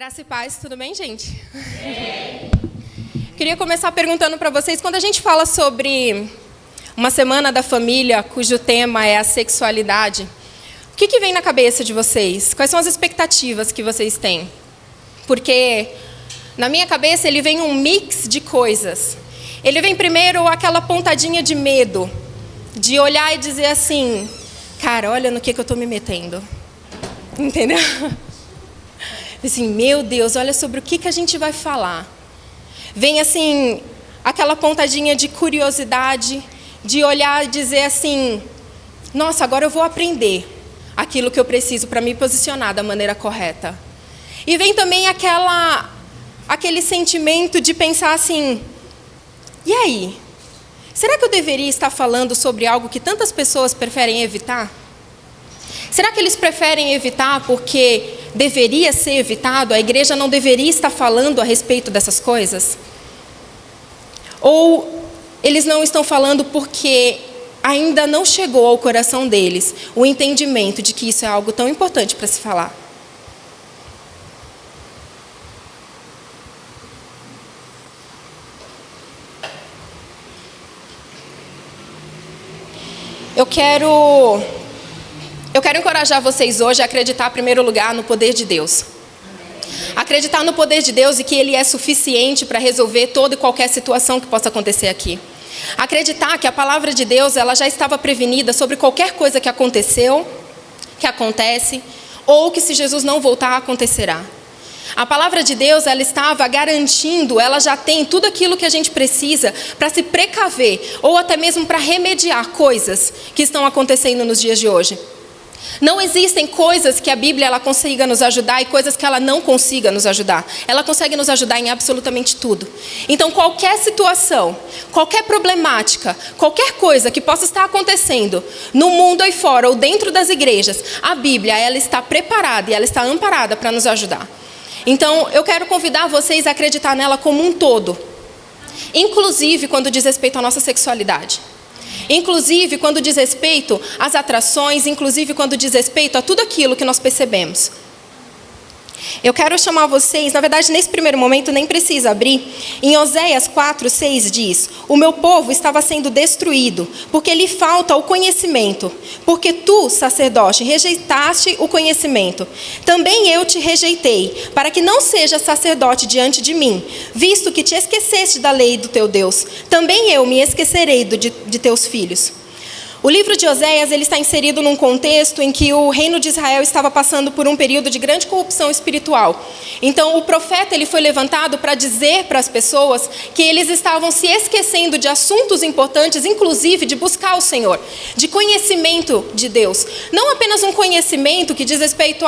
Graça e paz, tudo bem, gente? Queria começar perguntando para vocês, quando a gente fala sobre uma semana da família, cujo tema é a sexualidade, o que vem na cabeça de vocês? Quais são as expectativas que vocês têm? Porque na minha cabeça ele vem um mix de coisas. Ele vem primeiro aquela pontadinha de medo, de olhar e dizer assim, cara, olha no que eu estou me metendo. Entendeu? Assim, meu Deus, olha sobre o que a gente vai falar. Vem assim, aquela pontadinha de curiosidade, de olhar e dizer assim, nossa, agora eu vou aprender aquilo que eu preciso para me posicionar da maneira correta. E vem também aquele sentimento de pensar assim, e aí? Será que eu deveria estar falando sobre algo que tantas pessoas preferem evitar? Será que eles preferem evitar porque deveria ser evitado? A igreja não deveria estar falando a respeito dessas coisas? Ou eles não estão falando porque ainda não chegou ao coração deles o entendimento de que isso é algo tão importante para se falar? Eu quero encorajar vocês hoje a acreditar, em primeiro lugar, no poder de Deus. Acreditar no poder de Deus e que Ele é suficiente para resolver toda e qualquer situação que possa acontecer aqui. Acreditar que a palavra de Deus ela já estava prevenida sobre qualquer coisa que aconteceu, que acontece, ou que se Jesus não voltar, acontecerá. A palavra de Deus, ela estava garantindo, ela já tem tudo aquilo que a gente precisa para se precaver, ou até mesmo para remediar coisas que estão acontecendo nos dias de hoje. Não existem coisas que a Bíblia ela consiga nos ajudar e coisas que ela não consiga nos ajudar. Ela consegue nos ajudar em absolutamente tudo. Então, qualquer situação, qualquer problemática, qualquer coisa que possa estar acontecendo no mundo aí fora ou dentro das igrejas, a Bíblia ela está preparada e ela está amparada para nos ajudar. Então, eu quero convidar vocês a acreditar nela como um todo. Inclusive, quando diz respeito à nossa sexualidade. Inclusive, quando diz respeito às atrações, inclusive quando diz respeito a tudo aquilo que nós percebemos. Eu quero chamar vocês, na verdade, nesse primeiro momento nem precisa abrir. Em Oséias 4:6 diz, o meu povo estava sendo destruído, porque lhe falta o conhecimento. Porque tu, sacerdote, rejeitaste o conhecimento. Também eu te rejeitei, para que não sejas sacerdote diante de mim, visto que te esqueceste da lei do teu Deus. Também eu me esquecerei de teus filhos. O livro de Oséias ele está inserido num contexto em que o reino de Israel estava passando por um período de grande corrupção espiritual. Então, o profeta ele foi levantado para dizer para as pessoas que eles estavam se esquecendo de assuntos importantes, inclusive de buscar o Senhor, de conhecimento de Deus. Não apenas um conhecimento que diz respeito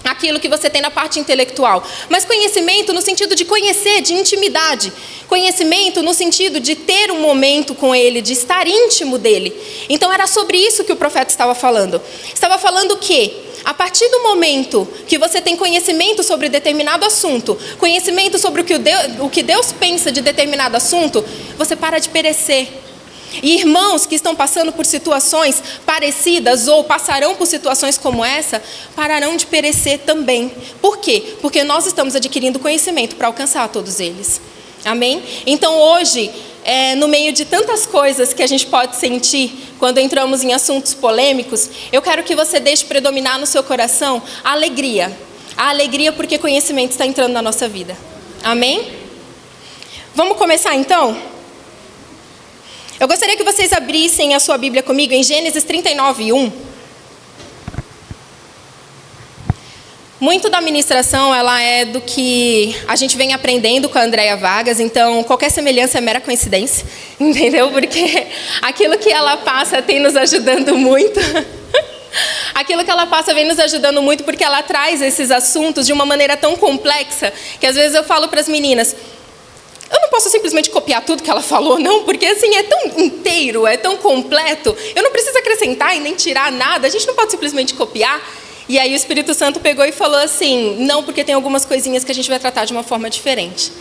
aquilo que você tem na parte intelectual, mas conhecimento no sentido de conhecer, de intimidade. Conhecimento no sentido de ter um momento com Ele, de estar íntimo dEle. Então era sobre isso que o profeta estava falando. Estava falando que, a partir do momento que você tem conhecimento sobre determinado assunto, conhecimento sobre o que Deus pensa de determinado assunto, você para de perecer. E irmãos que estão passando por situações parecidas ou passarão por situações como essa, pararão de perecer também. Por quê? Porque nós estamos adquirindo conhecimento para alcançar todos eles. Amém? Então hoje, no meio de tantas coisas que a gente pode sentir quando entramos em assuntos polêmicos, eu quero que você deixe predominar no seu coração a alegria. A alegria porque conhecimento está entrando na nossa vida. Amém? Vamos começar então? Eu gostaria que vocês abrissem a sua Bíblia comigo em Gênesis 39:1. Muito da ministração, ela é do que a gente vem aprendendo com a Andréia Vargas, então qualquer semelhança é mera coincidência, entendeu? Porque aquilo que ela passa tem nos ajudando muito. Aquilo que ela passa vem nos ajudando muito porque ela traz esses assuntos de uma maneira tão complexa que às vezes eu falo para as meninas, eu não posso simplesmente copiar tudo que ela falou, não, porque assim é tão inteiro, é tão completo, eu não preciso acrescentar e nem tirar nada, a gente não pode simplesmente copiar. E aí o Espírito Santo pegou e falou assim, não, porque tem algumas coisinhas que a gente vai tratar de uma forma diferente.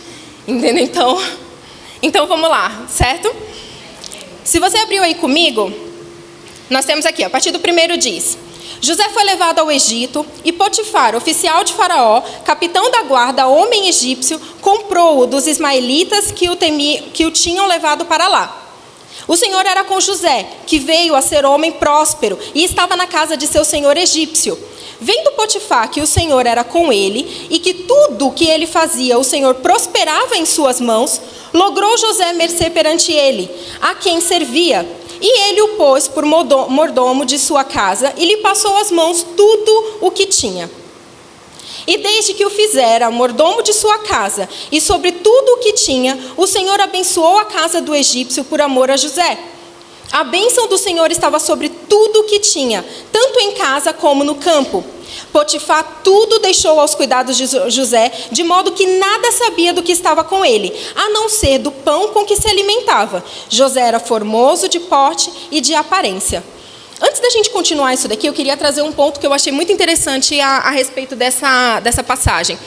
Entendeu? Então vamos lá, certo? Se você abriu aí comigo, nós temos aqui, a partir do primeiro diz, José foi levado ao Egito e Potifar, oficial de Faraó, capitão da guarda, homem egípcio, comprou-o dos ismaelitas que o tinham levado para lá. O Senhor era com José, que veio a ser homem próspero e estava na casa de seu senhor egípcio. Vendo Potifar que o Senhor era com ele e que tudo o que ele fazia o Senhor prosperava em suas mãos, logrou José mercê perante ele, a quem servia. E ele o pôs por mordomo de sua casa e lhe passou às mãos tudo o que tinha. E desde que o fizera mordomo de sua casa e sobre tudo o que tinha, o Senhor abençoou a casa do egípcio por amor a José. A bênção do Senhor estava sobre tudo o que tinha, tanto em casa como no campo. Potifar tudo deixou aos cuidados de José, de modo que nada sabia do que estava com ele, a não ser do pão com que se alimentava. José era formoso de porte e de aparência. Antes da gente continuar isso daqui, eu queria trazer um ponto que eu achei muito interessante a respeito dessa passagem.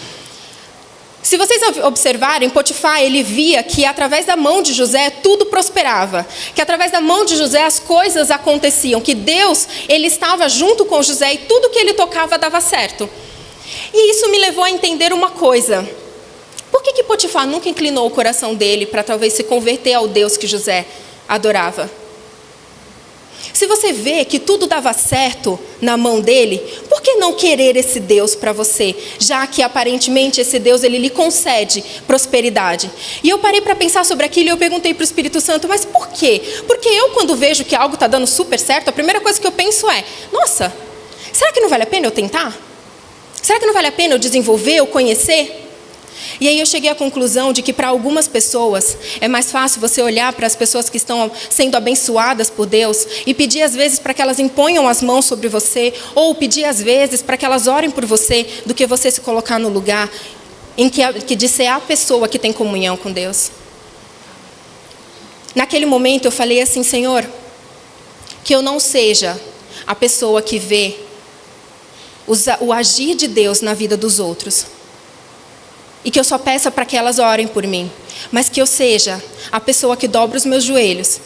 Se vocês observarem, Potifar, ele via que através da mão de José tudo prosperava, que através da mão de José as coisas aconteciam, que Deus, ele estava junto com José e tudo que ele tocava dava certo. E isso me levou a entender uma coisa. Por que Potifar nunca inclinou o coração dele para talvez se converter ao Deus que José adorava? Se você vê que tudo dava certo na mão dele, por que não querer esse Deus para você? Já que aparentemente esse Deus ele lhe concede prosperidade. E eu parei para pensar sobre aquilo e eu perguntei para o Espírito Santo, mas por quê? Porque eu quando vejo que algo está dando super certo, a primeira coisa que eu penso é, nossa, será que não vale a pena eu tentar? Será que não vale a pena eu desenvolver, eu conhecer? E aí eu cheguei à conclusão de que para algumas pessoas é mais fácil você olhar para as pessoas que estão sendo abençoadas por Deus e pedir às vezes para que elas imponham as mãos sobre você, ou pedir às vezes para que elas orem por você, do que você se colocar no lugar em que de ser a pessoa que tem comunhão com Deus. Naquele momento eu falei assim, Senhor, que eu não seja a pessoa que vê o agir de Deus na vida dos outros. E que eu só peça para que elas orem por mim. Mas que eu seja a pessoa que dobra os meus joelhos.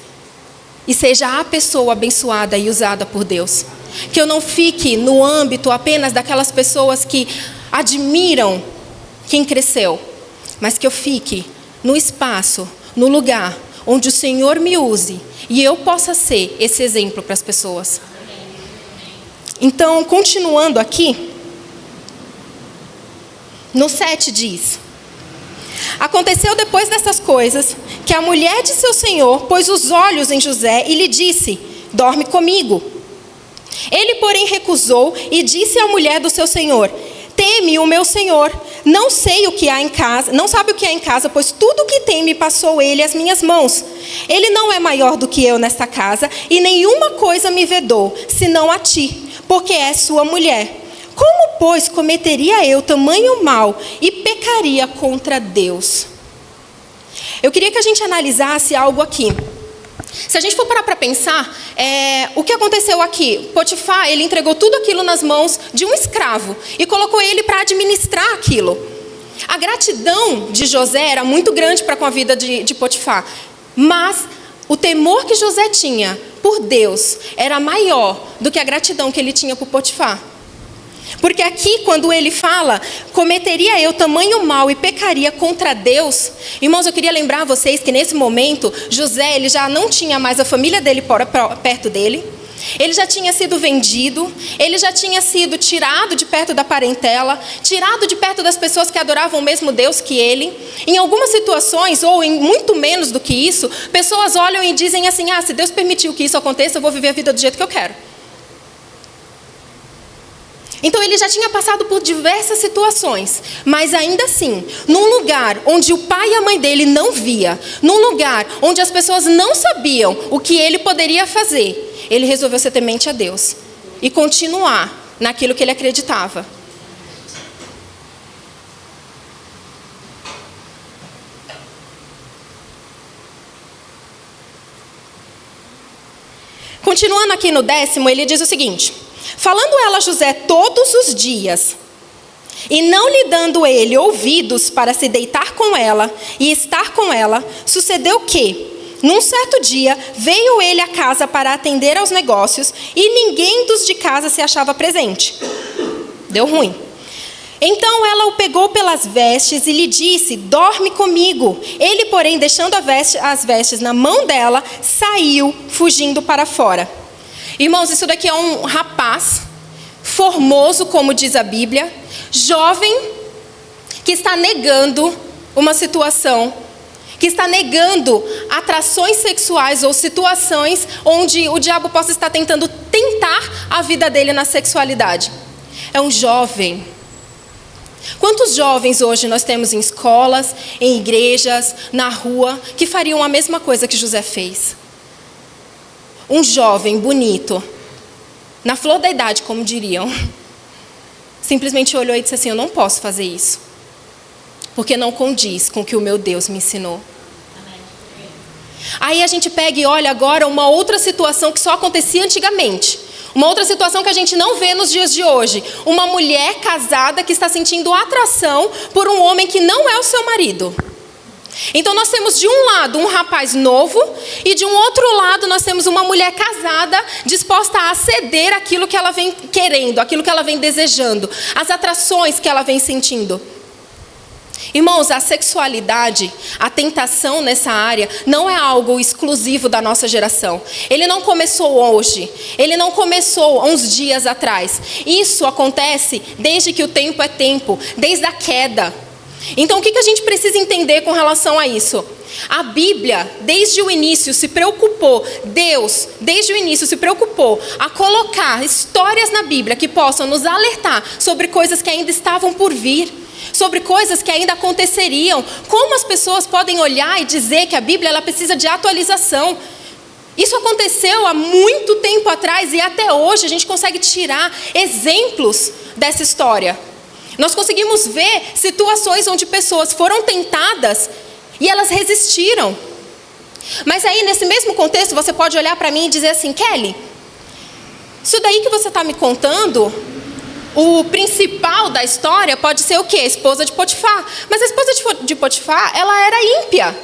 E seja a pessoa abençoada e usada por Deus. Que eu não fique no âmbito apenas daquelas pessoas que admiram quem cresceu. Mas que eu fique no espaço, no lugar onde o Senhor me use. E eu possa ser esse exemplo para as pessoas. Então, continuando aqui. No 7 diz: aconteceu depois dessas coisas, que a mulher de seu senhor pôs os olhos em José e lhe disse, dorme comigo. Ele, porém, recusou e disse à mulher do seu senhor, teme o meu senhor, não sei o que há em casa, não sabe o que há em casa, pois tudo o que tem me passou ele às minhas mãos. Ele não é maior do que eu nesta casa, e nenhuma coisa me vedou, senão a ti, porque és sua mulher. Como, pois, cometeria eu tamanho mal e pecaria contra Deus? Eu queria que a gente analisasse algo aqui. Se a gente for parar para pensar, o que aconteceu aqui? Potifar, ele entregou tudo aquilo nas mãos de um escravo e colocou ele para administrar aquilo. A gratidão de José era muito grande para com a vida de Potifar, mas o temor que José tinha por Deus era maior do que a gratidão que ele tinha por Potifar. Porque aqui, quando ele fala, cometeria eu tamanho mal e pecaria contra Deus, irmãos, eu queria lembrar a vocês que nesse momento, José, ele já não tinha mais a família dele perto dele, ele já tinha sido vendido, ele já tinha sido tirado de perto da parentela, tirado de perto das pessoas que adoravam o mesmo Deus que ele. Em algumas situações, ou em muito menos do que isso, pessoas olham e dizem assim, se Deus permitiu que isso aconteça, eu vou viver a vida do jeito que eu quero. Então ele já tinha passado por diversas situações, mas ainda assim, num lugar onde o pai e a mãe dele não via, num lugar onde as pessoas não sabiam o que ele poderia fazer, ele resolveu ser temente a Deus e continuar naquilo que ele acreditava. Continuando aqui no 10º, ele diz o seguinte: falando ela a José todos os dias, e não lhe dando ele ouvidos para se deitar com ela e estar com ela, sucedeu que, Num certo dia, veio ele à casa para atender aos negócios e ninguém dos de casa se achava presente. Deu ruim. Então ela o pegou pelas vestes e lhe disse: dorme comigo. Ele, porém, deixando as vestes na mão dela, saiu fugindo para fora. Irmãos, isso daqui é um rapaz formoso, como diz a Bíblia, jovem, que está negando uma situação, que está negando atrações sexuais ou situações onde o diabo possa estar tentando tentar a vida dele na sexualidade. É um jovem. Quantos jovens hoje nós temos em escolas, em igrejas, na rua, que fariam a mesma coisa que José fez? Um jovem bonito, na flor da idade, como diriam, simplesmente olhou e disse assim: eu não posso fazer isso, porque não condiz com o que o meu Deus me ensinou. Aí a gente pega e olha agora uma outra situação que só acontecia antigamente. Uma outra situação que a gente não vê nos dias de hoje. Uma mulher casada que está sentindo atração por um homem que não é o seu marido. Então nós temos de um lado um rapaz novo e de um outro lado nós temos uma mulher casada disposta a ceder aquilo que ela vem querendo, aquilo que ela vem desejando, as atrações que ela vem sentindo. Irmãos, a sexualidade, a tentação nessa área não é algo exclusivo da nossa geração. Ele não começou hoje, ele não começou uns dias atrás. Isso acontece desde que o tempo é tempo, desde a queda. Então o que a gente precisa entender com relação a isso? A Bíblia, desde o início, se preocupou, Deus, desde o início, se preocupou a colocar histórias na Bíblia que possam nos alertar sobre coisas que ainda estavam por vir, sobre coisas que ainda aconteceriam. Como as pessoas podem olhar e dizer que a Bíblia ela precisa de atualização? Isso aconteceu há muito tempo atrás e até hoje a gente consegue tirar exemplos dessa história. Nós conseguimos ver situações onde pessoas foram tentadas e elas resistiram. Mas aí, nesse mesmo contexto, você pode olhar para mim e dizer assim: Kelly, isso daí que você está me contando, o principal da história pode ser o quê? A esposa de Potifar. Mas a esposa de Potifar, ela era ímpia.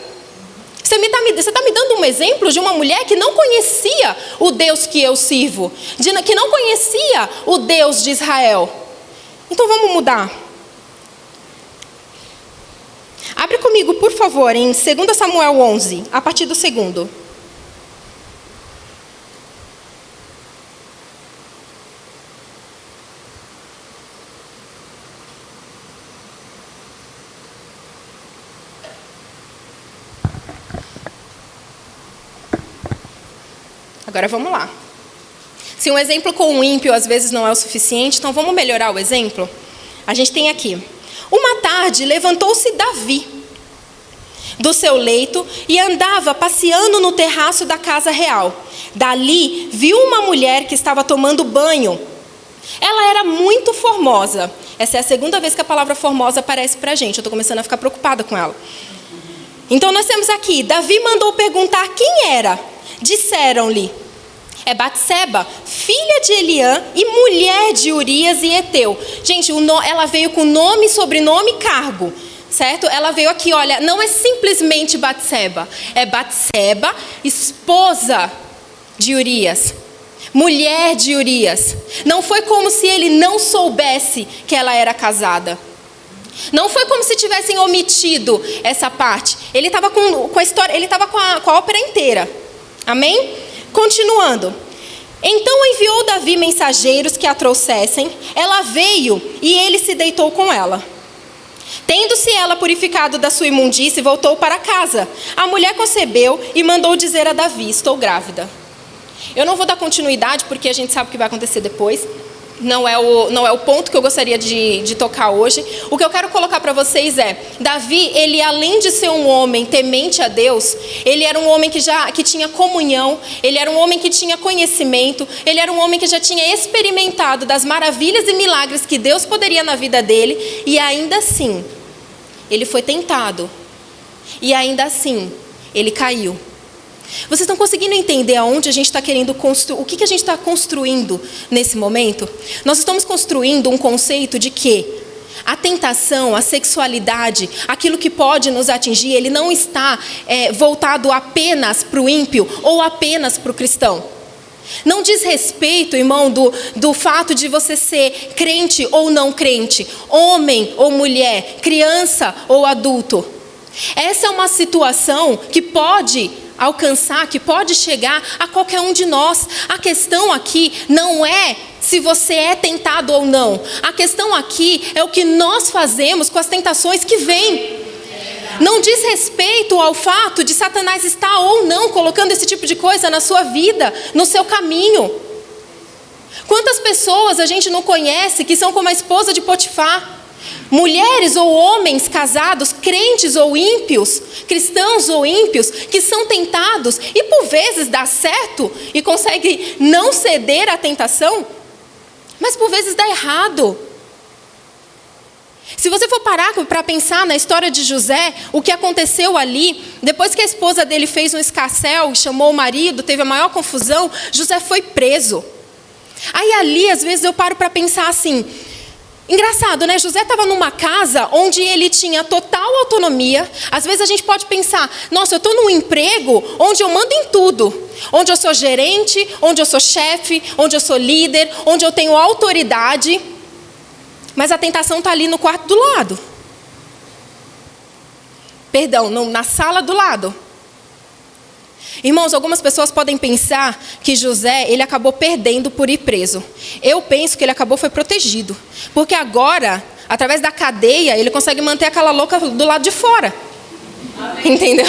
Você está me dando um exemplo de uma mulher que não conhecia o Deus que eu sirvo, que não conhecia o Deus de Israel. Então vamos mudar. Abre comigo, por favor, em 2 Samuel 11, a partir do 2º. Agora vamos lá. Se um exemplo com um ímpio às vezes não é o suficiente, então vamos melhorar o exemplo? A gente tem aqui: uma tarde levantou-se Davi do seu leito e andava passeando no terraço da casa real. Dali viu uma mulher que estava tomando banho. Ela era muito formosa. Essa é a segunda vez que a palavra formosa aparece para a gente. Eu estou começando a ficar preocupada com ela. Então nós temos aqui: Davi mandou perguntar quem era. Disseram-lhe: é Batseba, filha de Eliã e mulher de Urias e Eteu. Gente, ela veio com nome, sobrenome e cargo, certo? Ela veio aqui, olha, não é simplesmente Batseba. É Batseba, esposa de Urias, mulher de Urias. Não foi como se ele não soubesse que ela era casada. Não foi como se tivessem omitido essa parte. Ele estava com a história, ele estava com a ópera inteira. Amém? Continuando. Então enviou Davi mensageiros que a trouxessem. Ela veio e ele se deitou com ela. Tendo-se ela purificado da sua imundície, voltou para casa. A mulher concebeu e mandou dizer a Davi: estou grávida. Eu não vou dar continuidade porque a gente sabe o que vai acontecer depois. Não é o ponto que eu gostaria de tocar hoje. O que eu quero colocar para vocês é: Davi, ele além de ser um homem temente a Deus, ele era um homem que tinha comunhão, ele era um homem que tinha conhecimento, ele era um homem que já tinha experimentado das maravilhas e milagres que Deus poderia na vida dele, e ainda assim, ele foi tentado, e ainda assim, ele caiu. Vocês estão conseguindo entender aonde a gente está querendo construir? O que a gente está construindo nesse momento? Nós estamos construindo um conceito de que a tentação, a sexualidade, aquilo que pode nos atingir, ele não está voltado apenas para o ímpio ou apenas para o cristão. Não diz respeito, irmão, do fato de você ser crente ou não crente, homem ou mulher, criança ou adulto. Essa é uma situação que pode alcançar, que pode chegar a qualquer um de nós. A questão aqui não é se você é tentado ou não. A questão aqui é o que nós fazemos com as tentações que vêm. Não diz respeito ao fato de Satanás estar ou não colocando esse tipo de coisa na sua vida, no seu caminho. Quantas pessoas a gente não conhece que são como a esposa de Potifar? Mulheres ou homens casados, crentes ou ímpios, cristãos ou ímpios, que são tentados e por vezes dá certo e conseguem não ceder à tentação, mas por vezes dá errado. Se você for parar para pensar na história de José, o que aconteceu ali, depois que a esposa dele fez um escarcéu e chamou o marido, teve a maior confusão, José foi preso. Aí ali, às vezes eu paro para pensar assim, engraçado, né? José estava numa casa onde ele tinha total autonomia. Às vezes a gente pode pensar, nossa, eu estou num emprego onde eu mando em tudo. Onde eu sou gerente, onde eu sou chefe, onde eu sou líder, onde eu tenho autoridade. Mas a tentação está ali no quarto do lado. Perdão, na sala do lado. Irmãos, algumas pessoas podem pensar que José, ele acabou perdendo por ir preso. Eu penso que ele acabou foi protegido. Porque agora, através da cadeia, ele consegue manter aquela louca do lado de fora. Entendeu?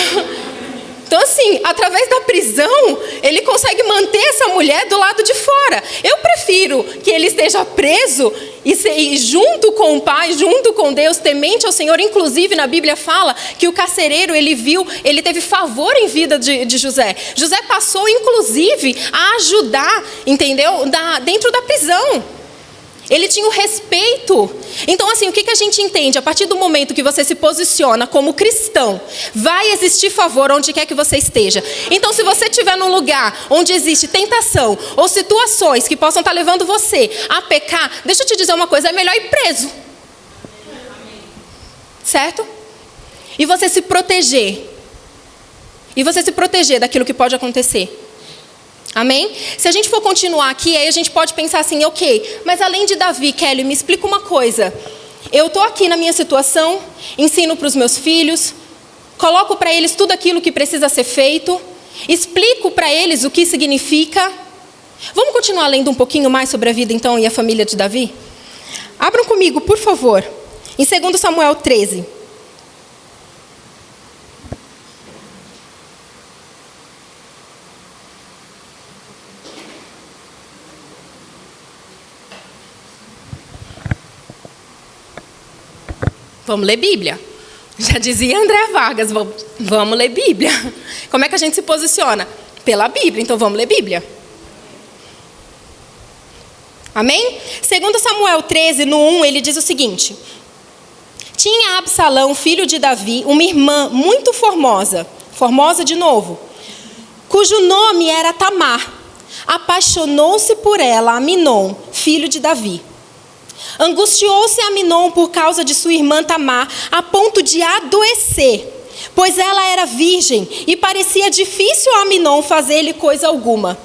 Então assim, através da prisão, ele consegue manter essa mulher do lado de fora. Eu prefiro que ele esteja preso e junto com o Pai, junto com Deus, temente ao Senhor. Inclusive na Bíblia fala que o carcereiro, ele teve favor em vida de José. José passou inclusive a ajudar, entendeu? Dentro da prisão. Ele tinha o respeito. Então assim, o que a gente entende? A partir do momento que você se posiciona como cristão, vai existir favor onde quer que você esteja. Então se você estiver num lugar onde existe tentação ou situações que possam estar levando você a pecar, deixa eu te dizer uma coisa, é melhor ir preso. Certo? E você se proteger. E você se proteger daquilo que pode acontecer. Amém? Se a gente for continuar aqui, aí a gente pode pensar assim, ok, mas além de Davi, Kelly, me explica uma coisa. Eu estou aqui na minha situação, ensino para os meus filhos, coloco para eles tudo aquilo que precisa ser feito, explico para eles o que significa. Vamos continuar lendo um pouquinho mais sobre a vida então e a família de Davi? Abram comigo, por favor, em 2 Samuel 13. Vamos ler Bíblia. Já dizia André Vargas, vamos ler Bíblia. Como é que a gente se posiciona? Pela Bíblia, então vamos ler Bíblia. Amém? 2 Samuel 13, no 1, ele diz o seguinte. Tinha Absalão, filho de Davi, uma irmã muito formosa, formosa de novo, cujo nome era Tamar. Apaixonou-se por ela Aminon, filho de Davi. Angustiou-se Aminon por causa de sua irmã Tamar, a ponto de adoecer, pois ela era virgem e parecia difícil a Aminon fazer-lhe coisa alguma.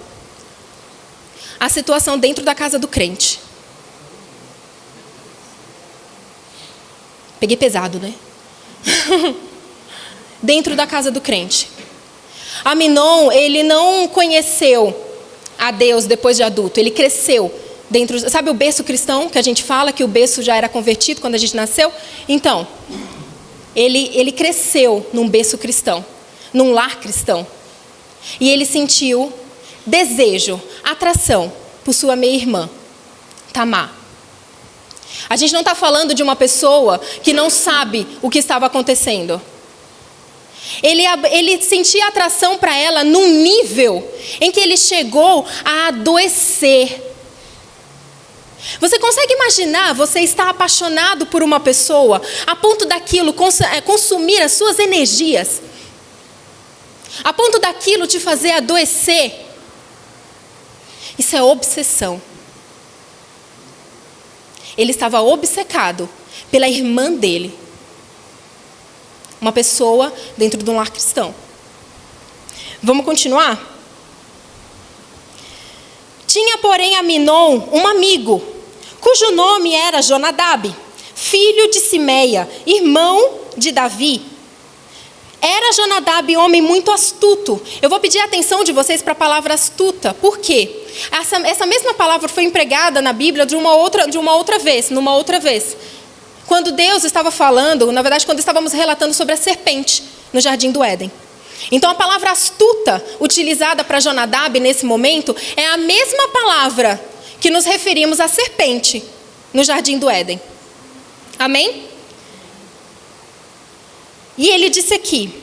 A situação dentro da casa do crente. Peguei pesado, né? Dentro da casa do crente. Aminon, ele não conheceu a Deus depois de adulto, ele cresceu. Sabe o berço cristão, que a gente fala que o berço já era convertido quando a gente nasceu? Então, ele cresceu num berço cristão, num lar cristão. E ele sentiu desejo, atração por sua meia-irmã, Tamar. A gente não está falando de uma pessoa que não sabe o que estava acontecendo. Ele sentia atração para ela num nível em que ele chegou a adoecer. Você consegue imaginar você estar apaixonado por uma pessoa a ponto daquilo consumir as suas energias? A ponto daquilo te fazer adoecer? Isso é obsessão. Ele estava obcecado pela irmã dele. Uma pessoa dentro de um lar cristão. Vamos continuar? Tinha, porém, Aminon um amigo, cujo nome era Jonadab, filho de Simeia, irmão de Davi. Era Jonadab homem muito astuto. Eu vou pedir a atenção de vocês para a palavra astuta. Por quê? Essa mesma palavra foi empregada na Bíblia numa outra vez. Quando Deus estava falando, na verdade, quando estávamos relatando sobre a serpente no Jardim do Éden. Então, a palavra astuta, utilizada para Jonadab nesse momento, é a mesma palavra que nos referimos à serpente no Jardim do Éden. Amém? E ele disse aqui,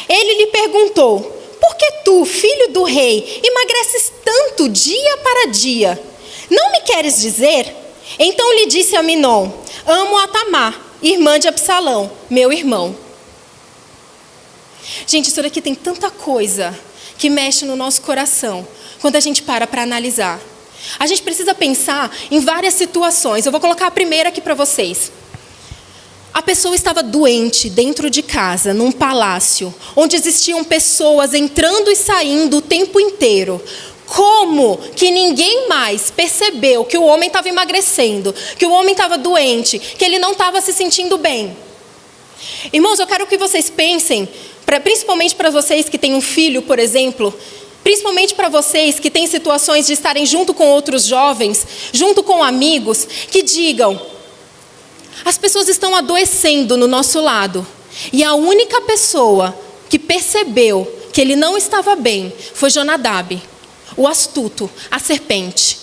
ele lhe perguntou, por que tu, filho do rei, emagreces tanto dia para dia? Não me queres dizer? Então lhe disse Aminon, amo a Tamar, irmã de Absalão, meu irmão. Gente, isso daqui tem tanta coisa que mexe no nosso coração quando a gente para analisar. A gente precisa pensar em várias situações. Eu vou colocar a primeira aqui para vocês. A pessoa estava doente dentro de casa, num palácio, onde existiam pessoas entrando e saindo o tempo inteiro. Como que ninguém mais percebeu que o homem estava emagrecendo, que o homem estava doente, que ele não estava se sentindo bem? Irmãos, eu quero que vocês pensem, principalmente para vocês que têm um filho, por exemplo, principalmente para vocês que têm situações de estarem junto com outros jovens, junto com amigos, que digam, as pessoas estão adoecendo no nosso lado, e a única pessoa que percebeu que ele não estava bem foi Jonadab, o astuto, a serpente.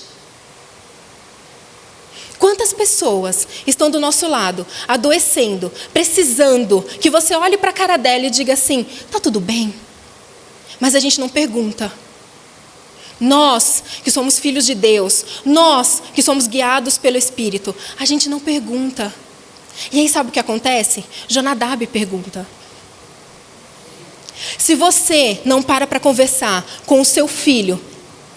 Quantas pessoas estão do nosso lado, adoecendo, precisando que você olhe para a cara dela e diga assim, tá tudo bem? Mas a gente não pergunta. Nós que somos filhos de Deus, nós que somos guiados pelo Espírito, a gente não pergunta. E aí sabe o que acontece? Jonadab pergunta. Se você não para conversar com o seu filho,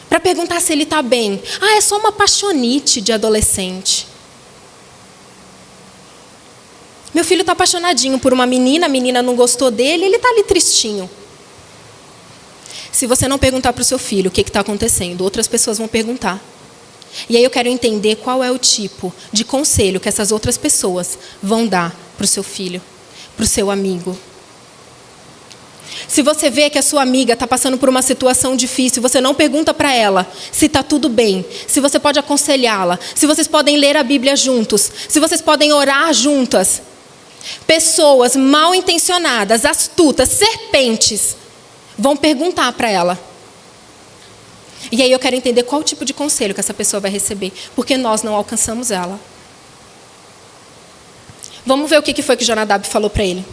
para perguntar se ele está bem. É só uma paixonite de adolescente. Meu filho está apaixonadinho por uma menina, a menina não gostou dele, ele está ali tristinho. Se você não perguntar para o seu filho o que está acontecendo, outras pessoas vão perguntar. E aí eu quero entender qual é o tipo de conselho que essas outras pessoas vão dar para o seu filho, para o seu amigo. Se você vê que a sua amiga está passando por uma situação difícil, você não pergunta para ela se está tudo bem, se você pode aconselhá-la, se vocês podem ler a Bíblia juntos, se vocês podem orar juntas. Pessoas mal intencionadas, astutas, serpentes, vão perguntar para ela. E aí eu quero entender qual o tipo de conselho que essa pessoa vai receber, porque nós não alcançamos ela. Vamos ver o que foi que Jonadab falou para ele.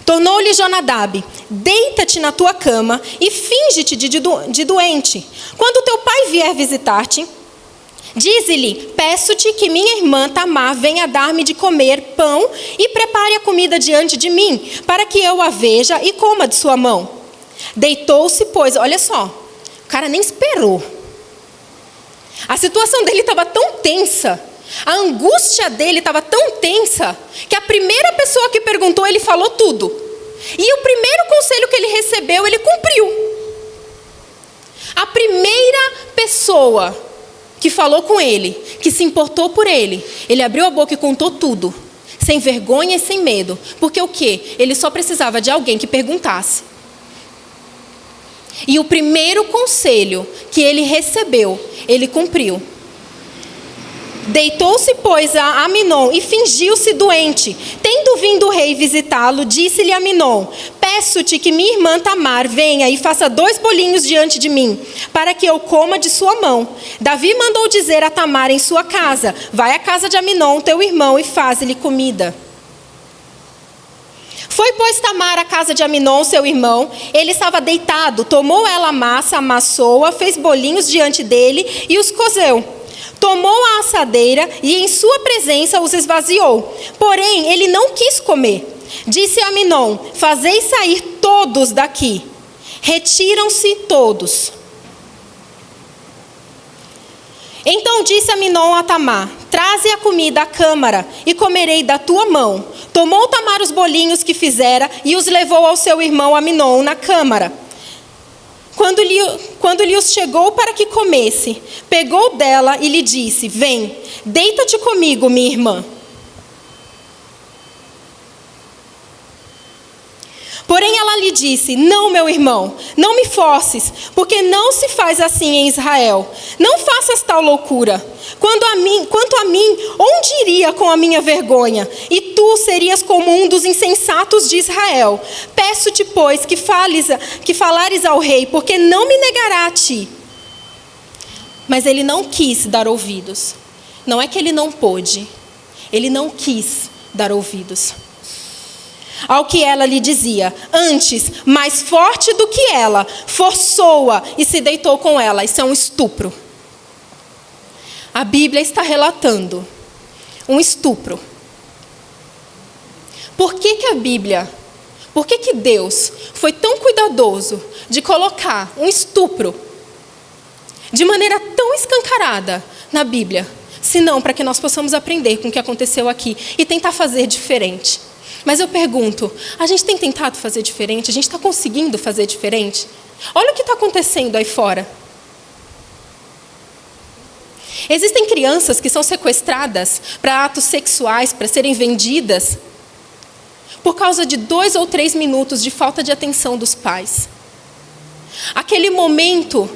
Tornou-lhe Jonadab, deita-te na tua cama e finge-te de doente. Quando teu pai vier visitar-te, dize-lhe, peço-te que minha irmã Tamar venha dar-me de comer pão e prepare a comida diante de mim, para que eu a veja e coma de sua mão. Deitou-se, pois, olha só, o cara nem esperou. A situação dele estava tão tensa, a angústia dele estava tão tensa, que a primeira pessoa que perguntou, ele falou tudo. E o primeiro conselho que ele recebeu, ele cumpriu. A primeira pessoa que falou com ele, que se importou por ele, ele abriu a boca e contou tudo, sem vergonha e sem medo. Porque o quê? Ele só precisava de alguém que perguntasse. E o primeiro conselho que ele recebeu, ele cumpriu. Deitou-se, pois, a Aminon e fingiu-se doente. Tendo vindo o rei visitá-lo, disse-lhe Aminon, peço-te que minha irmã Tamar venha e faça 2 bolinhos diante de mim, para que eu coma de sua mão. Davi mandou dizer a Tamar em sua casa, vai à casa de Aminon, teu irmão, e faze-lhe comida. Foi, pois, Tamar à casa de Aminon, seu irmão. Ele estava deitado, tomou ela a massa, amassou-a, fez bolinhos diante dele e os cozeu. Tomou a assadeira e em sua presença os esvaziou. Porém, ele não quis comer. Disse a Aminon, fazei sair todos daqui. Retiram-se todos. Então disse Aminon a Tamar: traze a comida à câmara e comerei da tua mão. Tomou Tamar os bolinhos que fizera e os levou ao seu irmão Aminon na câmara. Quando lhe os chegou para que comesse, pegou dela e lhe disse: vem, deita-te comigo, minha irmã. Porém ela lhe disse: não, meu irmão, não me forces, porque não se faz assim em Israel. Não faças tal loucura. Quanto a mim, onde iria com a minha vergonha? E tu serias como um dos insensatos de Israel. Peço-te, pois, que falares ao rei, porque não me negará a ti. Mas ele não quis dar ouvidos. Não é que ele não pôde, ele não quis dar ouvidos ao que ela lhe dizia. Antes, mais forte do que ela, forçou-a e se deitou com ela. Isso é um estupro. A Bíblia está relatando um estupro. Por que Deus foi tão cuidadoso de colocar um estupro de maneira tão escancarada na Bíblia? Senão para que nós possamos aprender com o que aconteceu aqui e tentar fazer diferente. Mas eu pergunto, a gente tem tentado fazer diferente? A gente está conseguindo fazer diferente? Olha o que está acontecendo aí fora. Existem crianças que são sequestradas para atos sexuais, para serem vendidas, por causa de 2 ou 3 minutos de falta de atenção dos pais. Aquele momento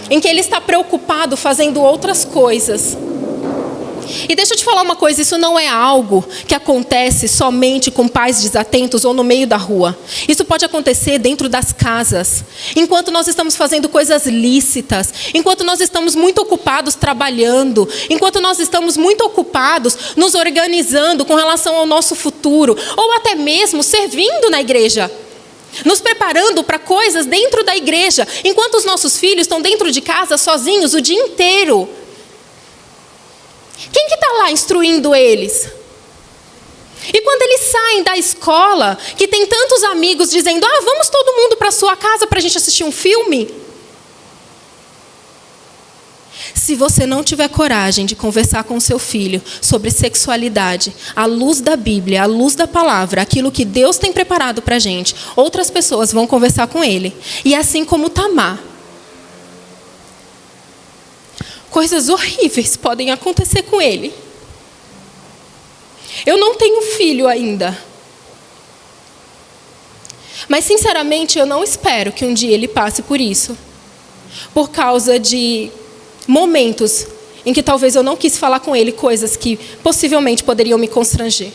em que ele está preocupado fazendo outras coisas. E deixa eu te falar uma coisa, isso não é algo que acontece somente com pais desatentos ou no meio da rua. Isso pode acontecer dentro das casas, enquanto nós estamos fazendo coisas lícitas, enquanto nós estamos muito ocupados trabalhando, enquanto nós estamos muito ocupados nos organizando com relação ao nosso futuro, ou até mesmo servindo na igreja, nos preparando para coisas dentro da igreja, enquanto os nossos filhos estão dentro de casa sozinhos o dia inteiro. Quem que está lá instruindo eles? E quando eles saem da escola, que tem tantos amigos dizendo: vamos todo mundo para a sua casa para a gente assistir um filme? Se você não tiver coragem de conversar com o seu filho sobre sexualidade, à luz da Bíblia, à luz da palavra, aquilo que Deus tem preparado para a gente, outras pessoas vão conversar com ele. E assim como Tamar, coisas horríveis podem acontecer com ele. Eu não tenho filho ainda. Mas, sinceramente, eu não espero que um dia ele passe por isso. Por causa de momentos em que talvez eu não quis falar com ele coisas que possivelmente poderiam me constranger.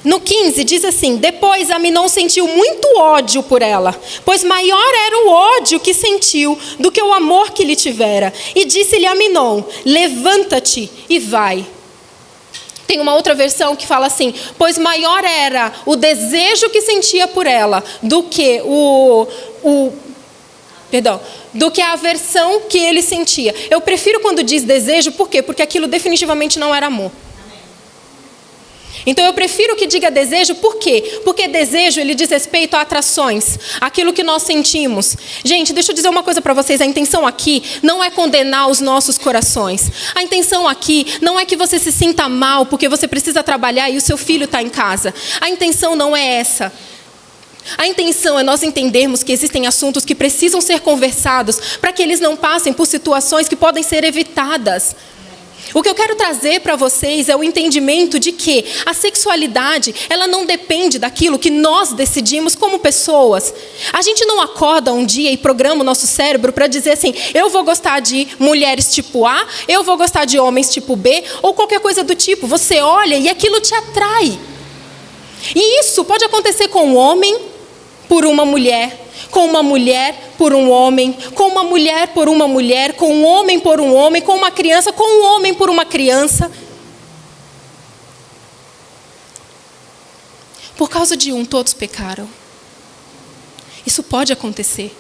No 15 diz assim: depois Aminon sentiu muito ódio por ela, pois maior era o ódio que sentiu do que o amor que lhe tivera. E disse-lhe Aminon: levanta-te e vai. Tem uma outra versão que fala assim: pois maior era o desejo que sentia por ela do que do que a aversão que ele sentia. Eu prefiro quando diz desejo, por quê? Porque aquilo definitivamente não era amor. Então eu prefiro que diga desejo, por quê? Porque desejo, ele diz respeito a atrações, aquilo que nós sentimos. Gente, deixa eu dizer uma coisa para vocês, a intenção aqui não é condenar os nossos corações. A intenção aqui não é que você se sinta mal porque você precisa trabalhar e o seu filho está em casa. A intenção não é essa. A intenção é nós entendermos que existem assuntos que precisam ser conversados para que eles não passem por situações que podem ser evitadas. O que eu quero trazer para vocês é o entendimento de que a sexualidade, ela não depende daquilo que nós decidimos como pessoas. A gente não acorda um dia e programa o nosso cérebro para dizer assim: eu vou gostar de mulheres tipo A, eu vou gostar de homens tipo B, ou qualquer coisa do tipo. Você olha e aquilo te atrai. E isso pode acontecer com um homem por uma mulher, com uma mulher por um homem, com uma mulher por uma mulher, com um homem por um homem, com uma criança, com um homem por uma criança. Por causa de um, todos pecaram. Isso pode acontecer.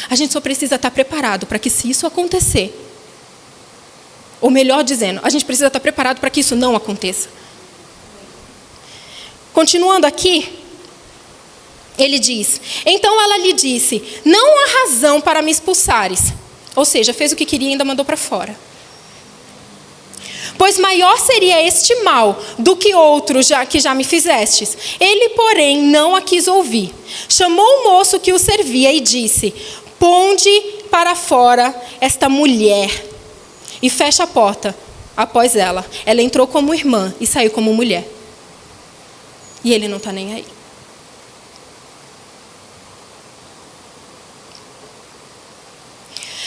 A gente só precisa estar preparado para que, se isso acontecer, ou melhor dizendo, a gente precisa estar preparado para que isso não aconteça. Continuando aqui, Ele diz: então ela lhe disse: não há razão para me expulsares. Ou seja, fez o que queria e ainda mandou para fora. Pois maior seria este mal do que outro que já me fizestes. Ele, porém, não a quis ouvir. Chamou o moço que o servia e disse: ponde para fora esta mulher e fecha a porta após ela. Ela entrou como irmã e saiu como mulher. E ele não está nem aí.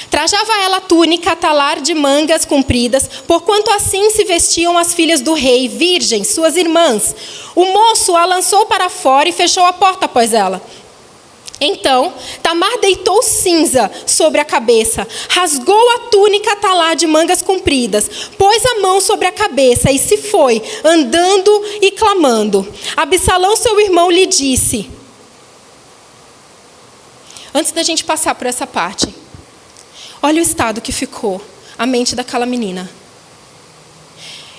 Trajava ela túnica, talar de mangas compridas, porquanto assim se vestiam as filhas do rei, virgens, suas irmãs. O moço a lançou para fora e fechou a porta após ela. Então, Tamar deitou cinza sobre a cabeça, rasgou a túnica talar de mangas compridas, pôs a mão sobre a cabeça e se foi, andando e clamando. Absalão, seu irmão, lhe disse... Antes da gente passar por essa parte, olha o estado que ficou a mente daquela menina.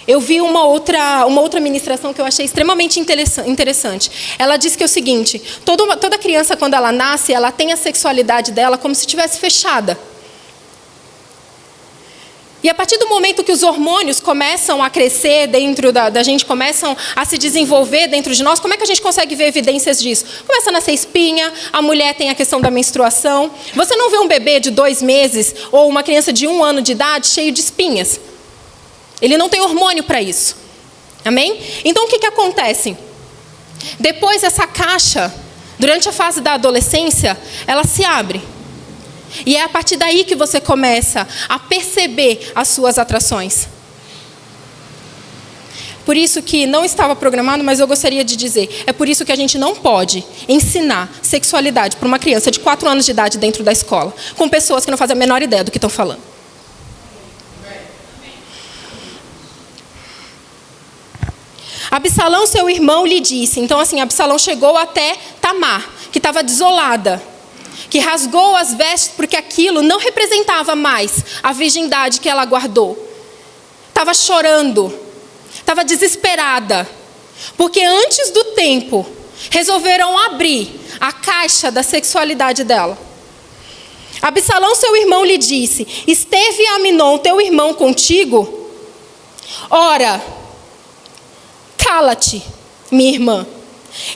Eu vi uma outra ministração que eu achei extremamente interessante. Ela diz que é o seguinte: toda criança, quando ela nasce, ela tem a sexualidade dela como se estivesse fechada. E a partir do momento que os hormônios começam a crescer dentro da gente, começam a se desenvolver dentro de nós, como é que a gente consegue ver evidências disso? Começa a nascer espinha, a mulher tem a questão da menstruação. Você não vê um bebê de 2 meses ou uma criança de 1 ano de idade cheio de espinhas. Ele não tem hormônio para isso. Amém? Então o que acontece? Depois essa caixa, durante a fase da adolescência, ela se abre. E é a partir daí que você começa a perceber as suas atrações. Por isso que não estava programado, mas eu gostaria de dizer, é por isso que a gente não pode ensinar sexualidade para uma criança de 4 anos de idade dentro da escola, com pessoas que não fazem a menor ideia do que estão falando. Absalão, seu irmão, lhe disse. Então, assim, Absalão chegou até Tamar, que estava desolada, que rasgou as vestes porque aquilo não representava mais a virgindade que ela guardou. Estava chorando, estava desesperada, porque antes do tempo resolveram abrir a caixa da sexualidade dela. Absalão, seu irmão, lhe disse: esteve Aminon, teu irmão, contigo? Ora, cala-te, minha irmã.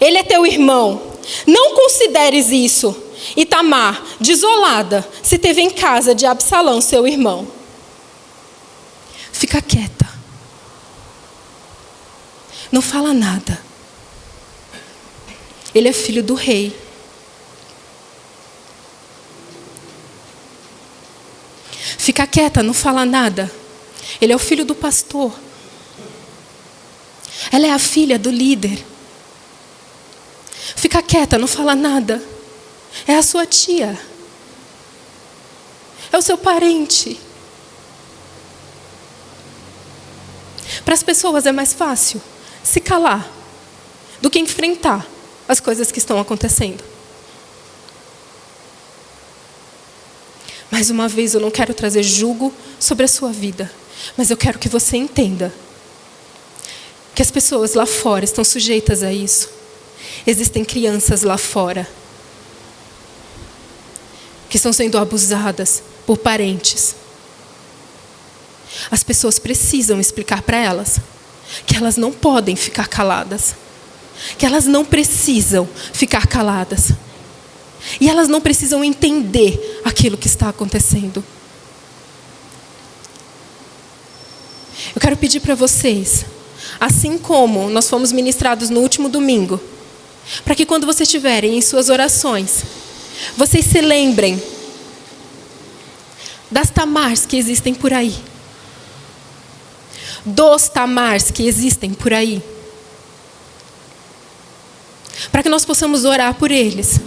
Ele é teu irmão. Não consideres isso. E Tamar, desolada, se teve em casa de Absalão, seu irmão. Fica quieta. Não fala nada. Ele é filho do rei. Fica quieta, não fala nada. Ele é o filho do pastor. Ela é a filha do líder. Fica quieta, não fala nada. É a sua tia. É o seu parente. Para as pessoas é mais fácil se calar do que enfrentar as coisas que estão acontecendo. Mais uma vez, eu não quero trazer julgo sobre a sua vida, mas eu quero que você entenda que as pessoas lá fora estão sujeitas a isso. Existem crianças lá fora que estão sendo abusadas por parentes. As pessoas precisam explicar para elas que elas não podem ficar caladas, que elas não precisam ficar caladas, e elas não precisam entender aquilo que está acontecendo. Eu quero pedir para vocês, assim como nós fomos ministrados no último domingo, para que quando vocês estiverem em suas orações, vocês se lembrem das Tamars que existem por aí, dos Tamars que existem por aí, para que nós possamos orar por eles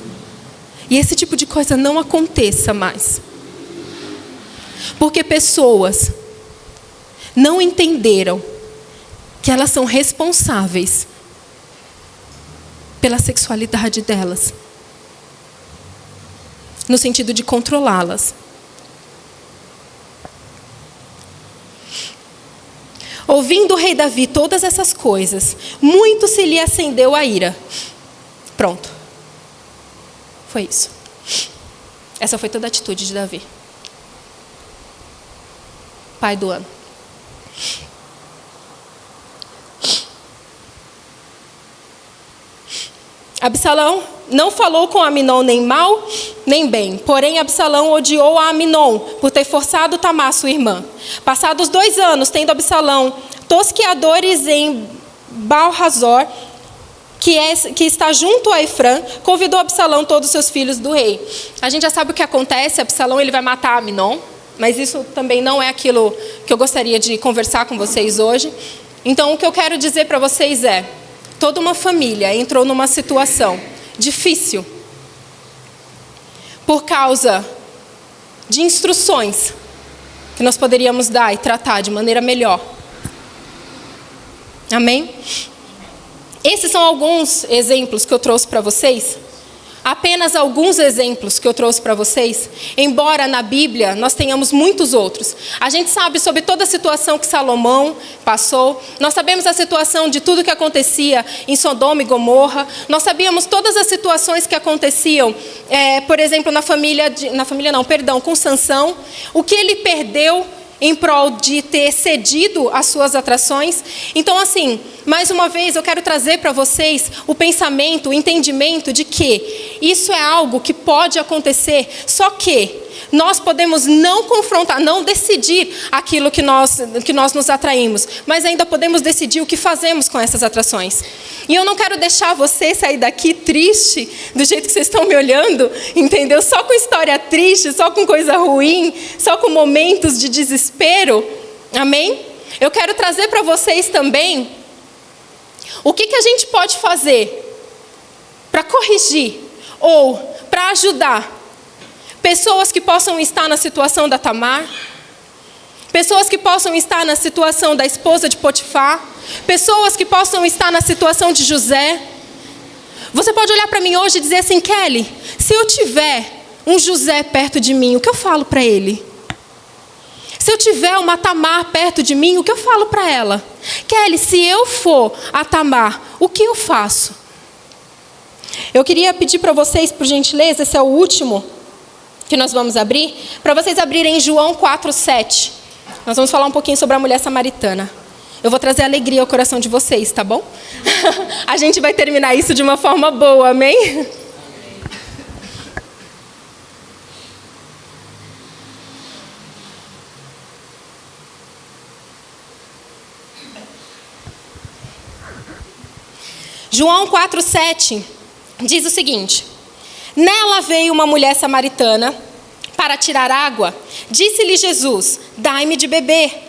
e esse tipo de coisa não aconteça mais, porque pessoas não entenderam que elas são responsáveis pela sexualidade delas, no sentido de controlá-las. Ouvindo o rei Davi todas essas coisas, muito se lhe acendeu a ira. Pronto. Foi isso. Essa foi toda a atitude de Davi. Pai do ano. Absalão não falou com Aminon nem mal, nem bem. Porém, Absalão odiou a Aminon por ter forçado Tamar, sua irmã. Passados 2 anos, tendo Absalão tosqueadores em Baal-Hazor, que está junto a Efrã, convidou Absalão todos os seus filhos do rei. A gente já sabe o que acontece. Absalão ele vai matar Aminon, mas isso também não é aquilo que eu gostaria de conversar com vocês hoje. Então, o que eu quero dizer para vocês é: toda uma família entrou numa situação difícil por causa de instruções que nós poderíamos dar e tratar de maneira melhor. Amém? Esses são alguns exemplos que eu trouxe para vocês. Apenas alguns exemplos que eu trouxe para vocês, embora na Bíblia nós tenhamos muitos outros. A gente sabe sobre toda a situação que Salomão passou, nós sabemos a situação de tudo que acontecia em Sodoma e Gomorra, nós sabíamos todas as situações que aconteciam, por exemplo, com Sansão, o que ele perdeu em prol de ter cedido às suas atrações. Então, assim, mais uma vez eu quero trazer para vocês o pensamento, o entendimento de que isso é algo que pode acontecer, só que nós podemos não confrontar, não decidir aquilo que nós nos atraímos, mas ainda podemos decidir o que fazemos com essas atrações. E eu não quero deixar você sair daqui triste, do jeito que vocês estão me olhando, entendeu? Só com história triste, só com coisa ruim, só com momentos de desespero. Amém? Eu quero trazer para vocês também o que a gente pode fazer para corrigir ou para ajudar pessoas que possam estar na situação da Tamar, pessoas que possam estar na situação da esposa de Potifar, pessoas que possam estar na situação de José. Você pode olhar para mim hoje e dizer assim: Kelly, se eu tiver um José perto de mim, o que eu falo para ele? Se eu tiver uma Tamar perto de mim, o que eu falo para ela? Kelly, se eu for a Tamar, o que eu faço? Eu queria pedir para vocês, por gentileza, esse é o último que nós vamos abrir, para vocês abrirem João 4:7. Nós vamos falar um pouquinho sobre a mulher samaritana. Eu vou trazer alegria ao coração de vocês, tá bom? A gente vai terminar isso de uma forma boa, amém? João 4:7 diz o seguinte: nela veio uma mulher samaritana para tirar água. Disse-lhe Jesus: dai-me de beber.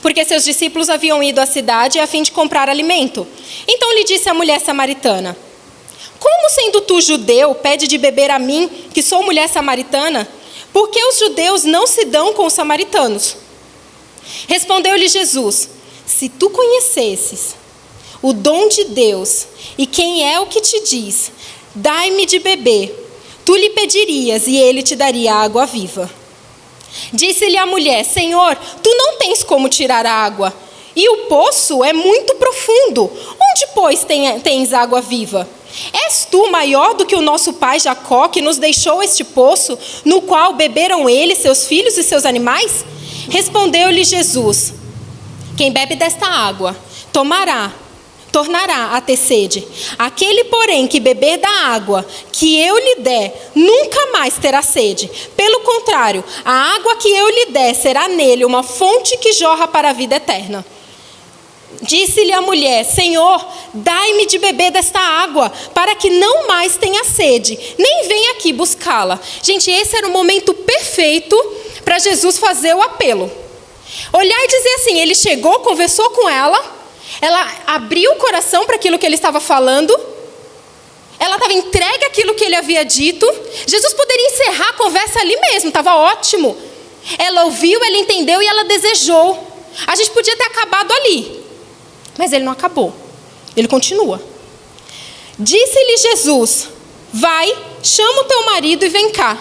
Porque seus discípulos haviam ido à cidade a fim de comprar alimento. Então lhe disse a mulher samaritana: como sendo tu judeu, pede de beber a mim, que sou mulher samaritana? Porque os judeus não se dão com os samaritanos. Respondeu-lhe Jesus: se tu conhecesses o dom de Deus e quem é o que te diz, dai-me de beber, tu lhe pedirias e ele te daria água viva. Disse-lhe a mulher: Senhor, tu não tens como tirar água, e o poço é muito profundo. Onde, pois, tens água viva? És tu maior do que o nosso pai Jacó, que nos deixou este poço, no qual beberam ele, seus filhos e seus animais? Respondeu-lhe Jesus: quem bebe desta água, tornará a ter sede. Aquele, porém, que beber da água que eu lhe der, nunca mais terá sede. Pelo contrário, a água que eu lhe der será nele uma fonte que jorra para a vida eterna. Disse-lhe a mulher: Senhor, dai-me de beber desta água, para que não mais tenha sede, nem venha aqui buscá-la. Gente, esse era o momento perfeito para Jesus fazer o apelo. Olhar e dizer assim: ele chegou, conversou com ela, ela abriu o coração para aquilo que ele estava falando, ela estava entregue àquilo que ele havia dito. Jesus poderia encerrar a conversa ali mesmo, estava ótimo. Ela ouviu, ela entendeu e ela desejou. A gente podia ter acabado ali, mas ele não acabou, ele continua. Disse-lhe Jesus: vai, chama o teu marido e vem cá.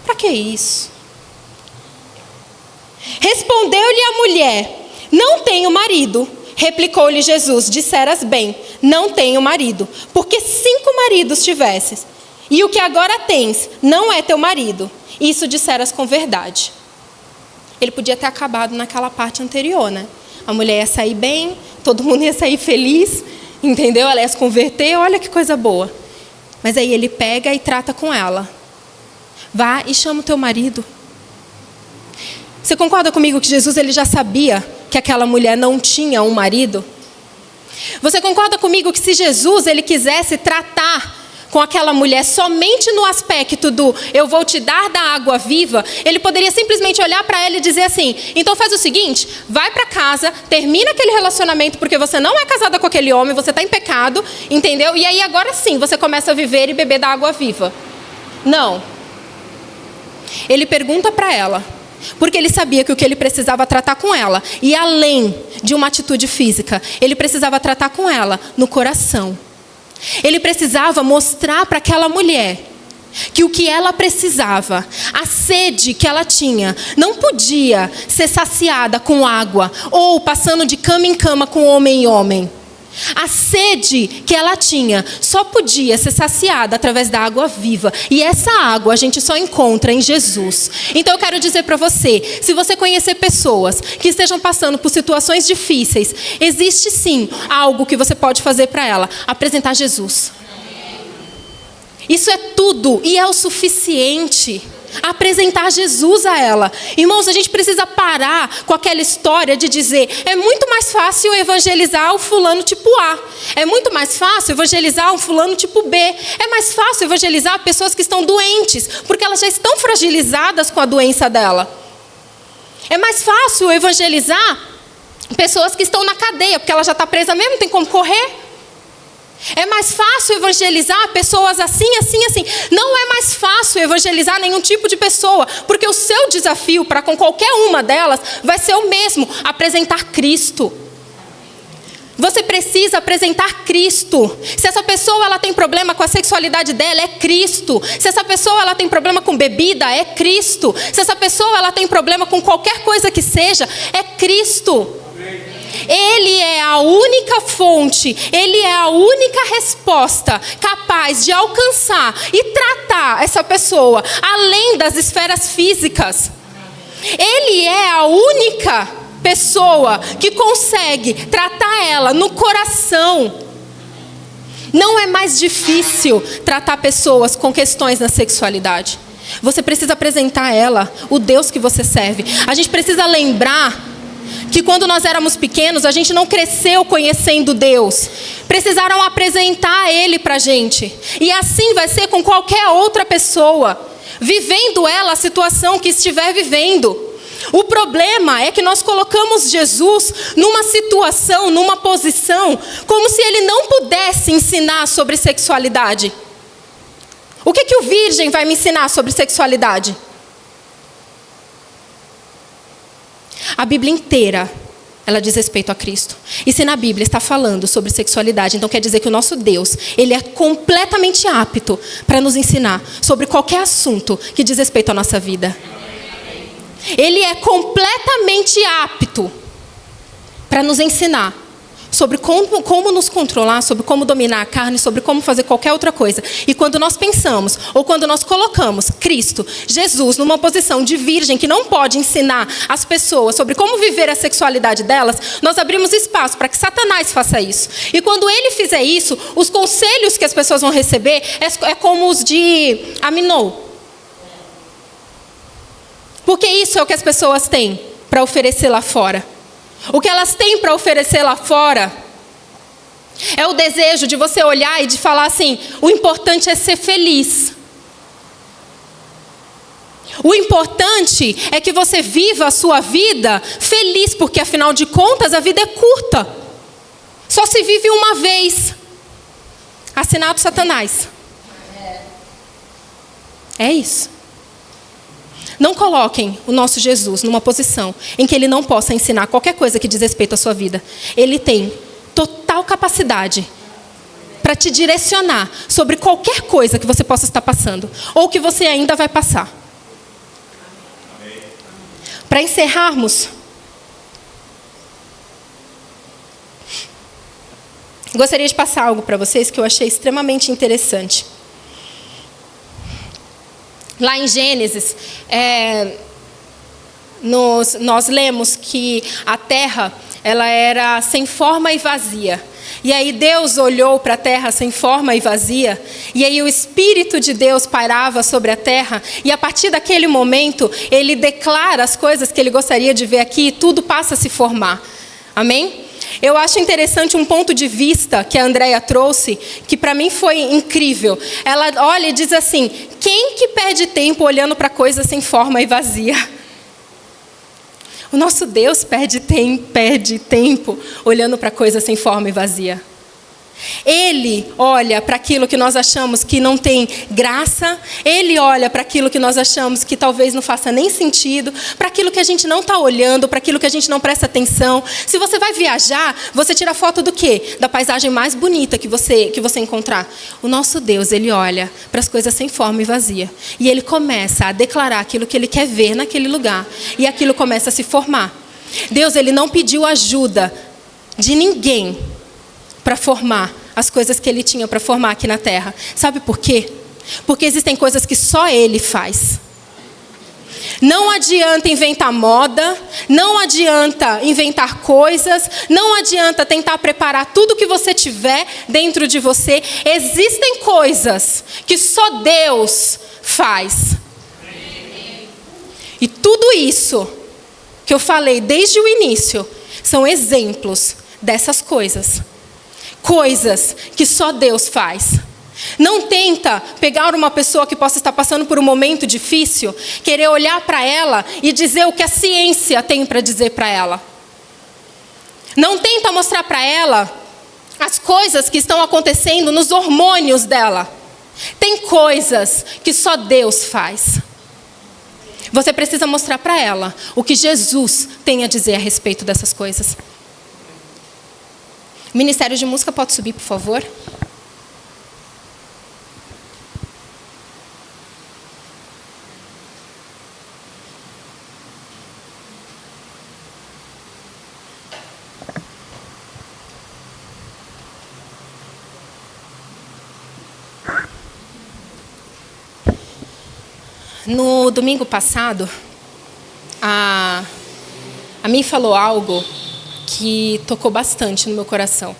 Para que isso? Respondeu-lhe a mulher: não tenho marido. Replicou-lhe Jesus: disseras bem, não tenho marido, porque 5 maridos tivesses, E o que agora tens não é teu marido. Isso disseras com verdade. Ele podia ter acabado naquela parte anterior, né? A mulher ia sair bem, todo mundo ia sair feliz, entendeu? Ela ia se converter, olha que coisa boa. Mas aí ele pega e trata com ela. Vá e chama o teu marido. Você concorda comigo que Jesus ele já sabia que aquela mulher não tinha um marido? Você concorda comigo que se Jesus ele quisesse tratar com aquela mulher somente no aspecto do eu vou te dar da água viva, ele poderia simplesmente olhar para ela e dizer assim, então faz o seguinte, vai para casa, termina aquele relacionamento porque você não é casada com aquele homem, você está em pecado, entendeu? E aí agora sim você começa a viver e beber da água viva. Não. Ele pergunta para ela, porque ele sabia que o que ele precisava tratar com ela, e além de uma atitude física, ele precisava tratar com ela no coração. Ele precisava mostrar para aquela mulher que o que ela precisava, a sede que ela tinha, não podia ser saciada com água ou passando de cama em cama com homem em homem. A sede que ela tinha só podia ser saciada através da água viva. E essa água a gente só encontra em Jesus. Então eu quero dizer para você, se você conhecer pessoas que estejam passando por situações difíceis, existe sim algo que você pode fazer para ela, apresentar Jesus. Isso é tudo e é o suficiente. Apresentar Jesus a ela. Irmãos, a gente precisa parar com aquela história de dizer, é muito mais fácil evangelizar o fulano tipo A. É muito mais fácil evangelizar um fulano tipo B. É mais fácil evangelizar pessoas que estão doentes, porque elas já estão fragilizadas com a doença dela. É mais fácil evangelizar pessoas que estão na cadeia, porque ela já está presa mesmo, não tem como correr. É mais fácil evangelizar pessoas assim, assim, assim. Não é mais fácil evangelizar nenhum tipo de pessoa, porque o seu desafio para com qualquer uma delas vai ser o mesmo, apresentar Cristo. Você precisa apresentar Cristo. Se essa pessoa ela tem problema com a sexualidade dela, é Cristo. Se essa pessoa ela tem problema com bebida, é Cristo. Se essa pessoa ela tem problema com qualquer coisa que seja, é Cristo. Ele é a única fonte, Ele é a única resposta capaz de alcançar e tratar essa pessoa, além das esferas físicas. Ele é a única pessoa que consegue tratar ela no coração. Não é mais difícil tratar pessoas com questões na sexualidade. Você precisa apresentar a ela o Deus que você serve. A gente precisa lembrar que quando nós éramos pequenos, a gente não cresceu conhecendo Deus. Precisaram apresentar Ele para a gente. E assim vai ser com qualquer outra pessoa, vivendo ela a situação que estiver vivendo. O problema é que nós colocamos Jesus numa situação, numa posição, como se Ele não pudesse ensinar sobre sexualidade. O que o virgem vai me ensinar sobre sexualidade? A Bíblia inteira, ela diz respeito a Cristo. E se na Bíblia está falando sobre sexualidade, então quer dizer que o nosso Deus, Ele é completamente apto para nos ensinar sobre qualquer assunto que diz respeito à nossa vida. Ele é completamente apto para nos ensinar sobre como nos controlar, sobre como dominar a carne, sobre como fazer qualquer outra coisa. E quando nós pensamos, ou quando nós colocamos Cristo, Jesus, numa posição de virgem que não pode ensinar as pessoas sobre como viver a sexualidade delas, nós abrimos espaço para que Satanás faça isso. E quando ele fizer isso, os conselhos que as pessoas vão receber é como os de Aminou. Porque isso é o que as pessoas têm para oferecer lá fora. O que elas têm para oferecer lá fora é o desejo de você olhar e de falar assim, o importante é ser feliz. O importante é que você viva a sua vida feliz, porque afinal de contas a vida é curta. Só se vive uma vez. Assinado Satanás. É isso. Não coloquem o nosso Jesus numa posição em que Ele não possa ensinar qualquer coisa que diz respeito à sua vida. Ele tem total capacidade para te direcionar sobre qualquer coisa que você possa estar passando, ou que você ainda vai passar. Para encerrarmos, gostaria de passar algo para vocês que eu achei extremamente interessante. Lá em Gênesis, nós lemos que a terra ela era sem forma e vazia. E aí Deus olhou para a terra sem forma e vazia, e aí o Espírito de Deus pairava sobre a terra, e a partir daquele momento, Ele declara as coisas que Ele gostaria de ver aqui, e tudo passa a se formar. Amém? Eu acho interessante um ponto de vista que a Andréia trouxe, que para mim foi incrível. Ela olha e diz assim: quem que perde tempo olhando para coisas sem forma e vazia? O nosso Deus perde tempo olhando para coisas sem forma e vazia. Ele olha para aquilo que nós achamos que não tem graça. Ele olha para aquilo que nós achamos que talvez não faça nem sentido. Para aquilo que a gente não está olhando, para aquilo que a gente não presta atenção. Se você vai viajar, você tira foto do quê? Da paisagem mais bonita que você encontrar. O nosso Deus, Ele olha para as coisas sem forma e vazia. E Ele começa a declarar aquilo que Ele quer ver naquele lugar. E aquilo começa a se formar. Deus, Ele não pediu ajuda de ninguém para formar as coisas que Ele tinha para formar aqui na terra. Sabe por quê? Porque existem coisas que só Ele faz. Não adianta inventar moda, não adianta inventar coisas, não adianta tentar preparar tudo que você tiver dentro de você. Existem coisas que só Deus faz. E tudo isso que eu falei desde o início são exemplos dessas coisas. Coisas que só Deus faz. Não tenta pegar uma pessoa que possa estar passando por um momento difícil, querer olhar para ela e dizer o que a ciência tem para dizer para ela. Não tenta mostrar para ela as coisas que estão acontecendo nos hormônios dela. Tem coisas que só Deus faz. Você precisa mostrar para ela o que Jesus tem a dizer a respeito dessas coisas. O Ministério de Música pode subir, por favor? No domingo passado, a Mi falou algo que tocou bastante no meu coração.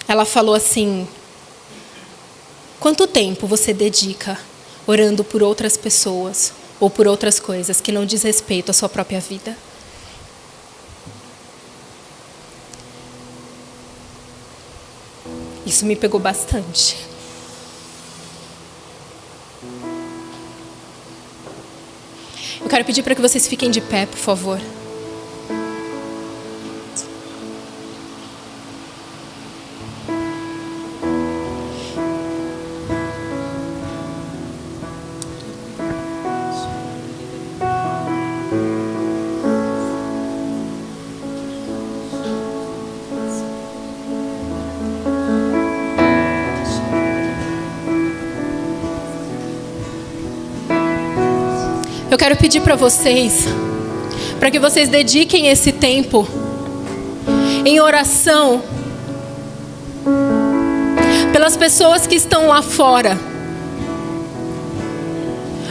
Ela falou assim: quanto tempo você dedica orando por outras pessoas ou por outras coisas que não diz respeito à sua própria vida? Isso me pegou bastante. Eu quero pedir para que vocês fiquem de pé, por favor. Eu quero pedir para vocês, para que vocês dediquem esse tempo em oração pelas pessoas que estão lá fora.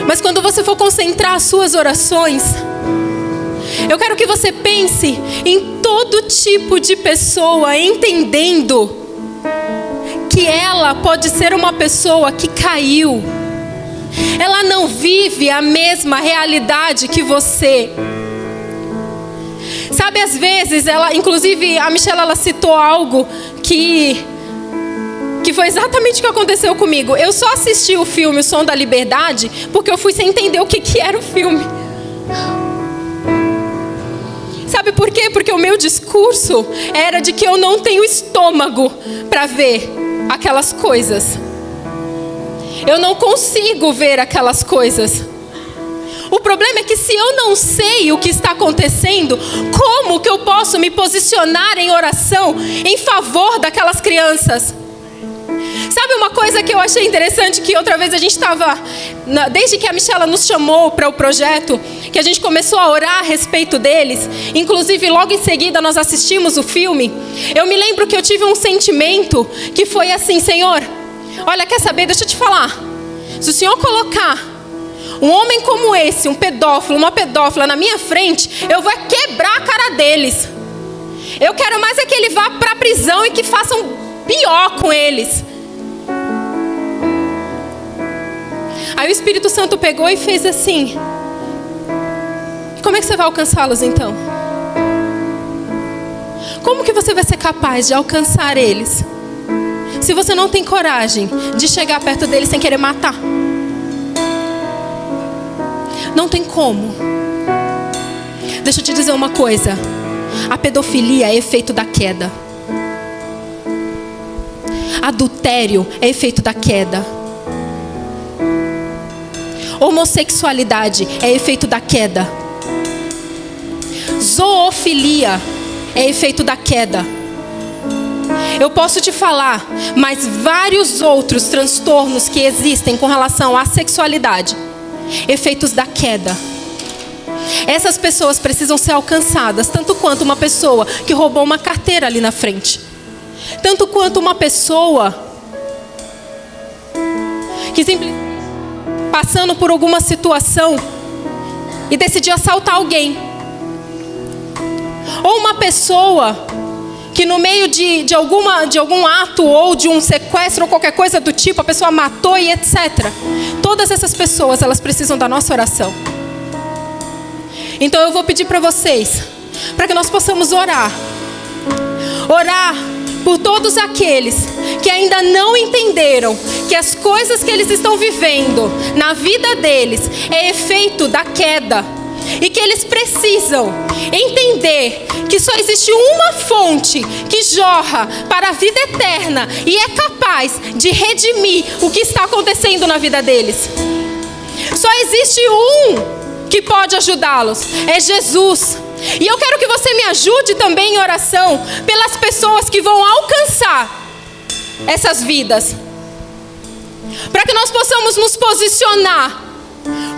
Mas quando você for concentrar as suas orações, eu quero que você pense em todo tipo de pessoa, entendendo que ela pode ser uma pessoa que caiu. Ela não vive a mesma realidade que você. Sabe, às vezes, inclusive a Michelle, ela citou algo que foi exatamente o que aconteceu comigo. Eu só assisti o filme O Som da Liberdade porque eu fui sem entender o que era o filme. Sabe por quê? Porque o meu discurso era de que eu não tenho estômago para ver aquelas coisas. Eu não consigo ver aquelas coisas. O problema é que se eu não sei o que está acontecendo, como que eu posso me posicionar em oração em favor daquelas crianças? Sabe uma coisa que eu achei interessante, que outra vez a gente estava, desde que a Michela nos chamou para o projeto, que a gente começou a orar a respeito deles, inclusive logo em seguida nós assistimos o filme, eu me lembro que eu tive um sentimento que foi assim: Senhor, olha, quer saber? Deixa eu te falar. Se o Senhor colocar Um homem como esse, um pedófilo, uma pedófila na minha frente, eu vou quebrar a cara deles. Eu quero mais é que ele vá para a prisão e que façam pior com eles. Aí o Espírito Santo pegou e fez assim: como é que você vai alcançá-los então? Como que você vai ser capaz de alcançar eles se você não tem coragem de chegar perto deles sem querer matar? Não tem como. Deixa eu te dizer uma coisa: a pedofilia é efeito da queda. Adultério é efeito da queda. Homossexualidade é efeito da queda. Zoofilia é efeito da queda. Eu posso te falar, mas vários outros transtornos que existem com relação à sexualidade, efeitos da queda. Essas pessoas precisam ser alcançadas, tanto quanto uma pessoa que roubou uma carteira ali na frente, tanto quanto uma pessoa que simplesmente passando por alguma situação e decidiu assaltar alguém, ou uma pessoa que no meio de algum ato ou de um sequestro ou qualquer coisa do tipo, a pessoa matou e etc. Todas essas pessoas, elas precisam da nossa oração. Então eu vou pedir para vocês, para que nós possamos orar por todos aqueles que ainda não entenderam que as coisas que eles estão vivendo na vida deles é efeito da queda, e que eles precisam entender que só existe uma fonte que jorra para a vida eterna e é capaz de redimir o que está acontecendo na vida deles. Só existe um que pode ajudá-los, é Jesus. E eu quero que você me ajude também em oração pelas pessoas que vão alcançar essas vidas, para que nós possamos nos posicionar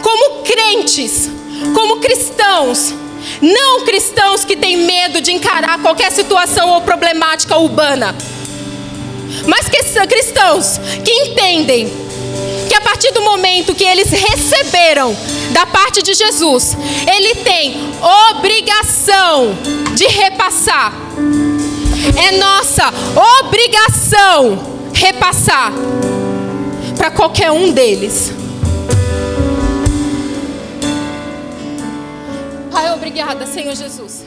como crentes, como cristãos, não cristãos que têm medo de encarar qualquer situação ou problemática urbana, mas cristãos que entendem que a partir do momento que eles receberam da parte de Jesus, ele tem obrigação de repassar. É nossa obrigação repassar para qualquer um deles. Pai, obrigada, Senhor Jesus.